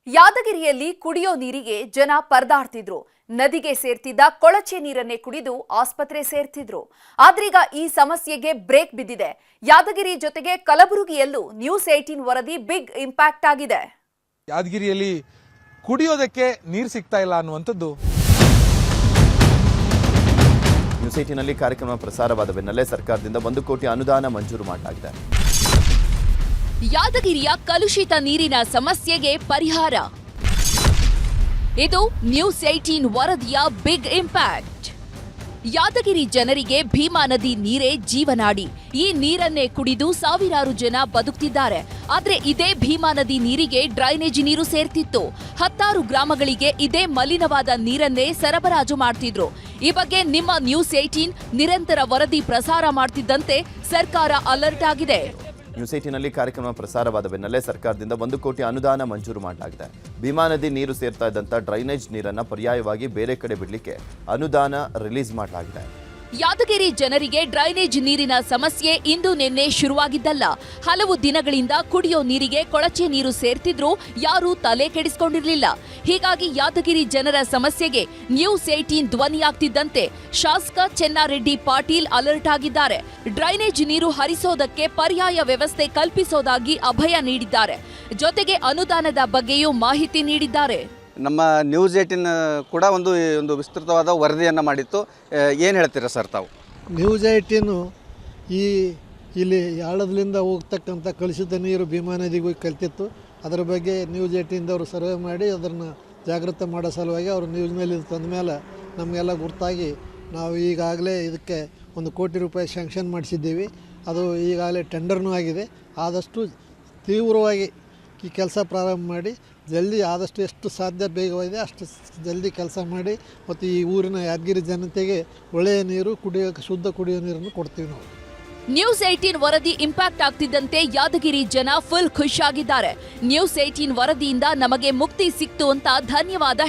ಯಾದಗಿರಿಯಲ್ಲಿ ಕುಡಿಯೋ ನೀರಿಗೆ ಜನ ಪರದಾಡ್ತಿದ್ರು. ನದಿಗೆ ಸೇರ್ತಿದ್ದ ಕೊಳಚೆ ನೀರನ್ನೇ ಕುಡಿದು ಆಸ್ಪತ್ರೆ ಸೇರ್ತಿದ್ರು. ಆದ್ರೀಗ ಈ ಸಮಸ್ಯೆಗೆ ಬ್ರೇಕ್ ಬಿದ್ದಿದೆ. ಯಾದಗಿರಿ ಜೊತೆಗೆ ಕಲಬುರಗಿಯಲ್ಲೂ ನ್ಯೂಸ್ 18 ವರದಿ ಬಿಗ್ ಇಂಪ್ಯಾಕ್ಟ್ ಆಗಿದೆ. ಯಾದಗಿರಿಯಲ್ಲಿ ಕುಡಿಯೋದಕ್ಕೆ ನೀರು ಸಿಗ್ತಾ ಇಲ್ಲ ಅನ್ನುವಂಥದ್ದು. ನ್ಯೂಸ್ 18ನಲ್ಲಿ ಕಾರ್ಯಕ್ರಮ ಪ್ರಸಾರವಾದ ಬೆನ್ನಲ್ಲೇ ಸರ್ಕಾರದಿಂದ 1 ಕೋಟಿ ಅನುದಾನ ಮಂಜೂರು ಮಾಡಲಾಗಿದೆ. ಯಾದಗಿರಿಯ ಕಲುಷಿತ ನೀರಿನ ಸಮಸ್ಯೆಗೆ ಪರಿಹಾರ. ಇದು ನ್ಯೂಸ್ 18 ವರದಿಯ ಬಿಗ್ ಇಂಪ್ಯಾಕ್ಟ್. ಯಾದಗಿರಿ ಜನರಿಗೆ ಭೀಮಾ ನದಿ ನೀರೇ ಜೀವನಾಡಿ. ಈ ನೀರನ್ನೇ ಕುಡಿದು ಸಾವಿರಾರು ಜನ ಬದುಕ್ತಿದ್ದಾರೆ. ಆದ್ರೆ ಇದೇ ಭೀಮಾ ನದಿ ನೀರಿಗೆ ಡ್ರೈನೇಜ್ ನೀರು ಸೇರ್ತಿತ್ತು. 10 ಗ್ರಾಮಗಳಿಗೆ ಇದೇ ಮಲಿನವಾದ ನೀರನ್ನೇ ಸರಬರಾಜು ಮಾಡ್ತಿದ್ರು. ಈ ಬಗ್ಗೆ ನಿಮ್ಮ ನ್ಯೂಸ್ 18 ನಿರಂತರ ವರದಿ ಪ್ರಸಾರ ಮಾಡ್ತಿದ್ದಂತೆ ಸರ್ಕಾರ ಅಲರ್ಟ್ ಆಗಿದೆ. ನ್ಯೂಸ್ 18ನಲ್ಲಿ ಕಾರ್ಯಕ್ರಮ ಪ್ರಸಾರವಾದ ಬೆನ್ನಲ್ಲೇ ಸರ್ಕಾರದಿಂದ 1 ಕೋಟಿ ಅನುದಾನ ಮಂಜೂರು ಮಾಡಲಾಗಿದೆ. ಭೀಮಾ ನದಿ ನೀರು ಸೇರ್ತಾ ಇದ್ದಂತ ಡ್ರೈನೇಜ್ ನೀರನ್ನ ಪರ್ಯಾಯವಾಗಿ ಬೇರೆ ಕಡೆ ಬಿಡಲಿಕ್ಕೆ ಅನುದಾನ ರಿಲೀಸ್ ಮಾಡಲಾಗಿದೆ. ಯಾದಗಿರಿ ಜನರಿಗೆ ಡ್ರೈನೇಜ್ ನೀರಿನ ಸಮಸ್ಯೆ ಇಂದು ನಿನ್ನೆ ಶುರುವಾಗಿದ್ದಲ್ಲ. ಹಲವು ದಿನಗಳಿಂದ ಕುಡಿಯೋ ನೀರಿಗೆ ಕೊಳಚೆ ನೀರು ಸೇರ್ತಿದ್ರು. ಯಾರೂ ತಲೆ ಕೆಡಿಸಿಕೊಂಡಿರಲಿಲ್ಲ. ಹೀಗಾಗಿ ಯಾದಗಿರಿ ಜನರ ಸಮಸ್ಯೆಗೆ ನ್ಯೂಸ್ 18 ಧ್ವನಿಯಾಗ್ತಿದ್ದಂತೆ ಶಾಸಕ ಚೆನ್ನಾರೆಡ್ಡಿ ಪಾಟೀಲ್ ಅಲರ್ಟ್ ಆಗಿದ್ದಾರೆ. ಡ್ರೈನೇಜ್ ನೀರು ಹರಿಸೋದಕ್ಕೆ ಪರ್ಯಾಯ ವ್ಯವಸ್ಥೆ ಕಲ್ಪಿಸೋದಾಗಿ ಅಭಯ ನೀಡಿದ್ದಾರೆ. ಜೊತೆಗೆ ಅನುದಾನದ ಬಗ್ಗೆಯೂ ಮಾಹಿತಿ ನೀಡಿದ್ದಾರೆ. ನಮ್ಮ ನ್ಯೂಸ್ 18 ಕೂಡ ಒಂದು ವಿಸ್ತೃತವಾದ ವರದಿಯನ್ನು ಮಾಡಿತ್ತು. ಏನು ಹೇಳ್ತೀರಾ ಸರ್ ತಾವು? ನ್ಯೂಸ್ 18 ಇಲ್ಲಿ ಯಾಳದಿಂದ ಹೋಗ್ತಕ್ಕಂಥ ಕಲುಷಿತ ನೀರು ಭೀಮಾ ನದಿಗೆ ಹೋಗಿ ಕಲ್ತಿತ್ತು. ಅದರ ಬಗ್ಗೆ ನ್ಯೂಸ್ 18ದವರು ಸರ್ವೆ ಮಾಡಿ ಅದನ್ನು ಜಾಗೃತ ಮಾಡೋ ಸಲುವಾಗಿ ಅವರು ನ್ಯೂಸ್ನಲ್ಲಿ ತಂದ ಮೇಲೆ ನಮಗೆಲ್ಲ ಗುರ್ತಾಗಿ ನಾವು ಈಗಾಗಲೇ ಇದಕ್ಕೆ 1 ಕೋಟಿ ರೂಪಾಯಿ ಸ್ಯಾಂಕ್ಷನ್ ಮಾಡಿಸಿದ್ದೀವಿ. ಅದು ಈಗಾಗಲೇ ಟೆಂಡರ್ನೂ ಆಗಿದೆ. ಆದಷ್ಟು ತೀವ್ರವಾಗಿ ಈ ಕೆಲಸ ಪ್ರಾರಂಭ ಮಾಡಿ ಜಲ್ದಿ ಆದಷ್ಟು ಎಷ್ಟು ಸಾಧ್ಯ ಬೇಗವಾಗಿದೆ ಅಷ್ಟು ಜಲ್ದಿ ಕೆಲಸ ಮಾಡಿ ಮತ್ತು ಈ ಊರಿನ ಯಾದಗಿರಿ ಜನತೆಗೆ ಒಳ್ಳೆಯ ನೀರು ಶುದ್ಧ ಕುಡಿಯೋ ನೀರನ್ನು ಕೊಡ್ತೀವಿ ನಾವು. ನ್ಯೂಸ್ 18 ವರದಿ ಇಂಪ್ಯಾಕ್ಟ್ ಆಗ್ತಿದ್ದಂತೆ ಯಾದಗಿರಿ ಜನ ಫುಲ್ ಖುಷಿಯಾಗಿದ್ದಾರೆ. ನ್ಯೂಸ್ 18 ವರದಿಯಿಂದ ನಮಗೆ ಮುಕ್ತಿ ಸಿಕ್ತು ಅಂತ ಧನ್ಯವಾದ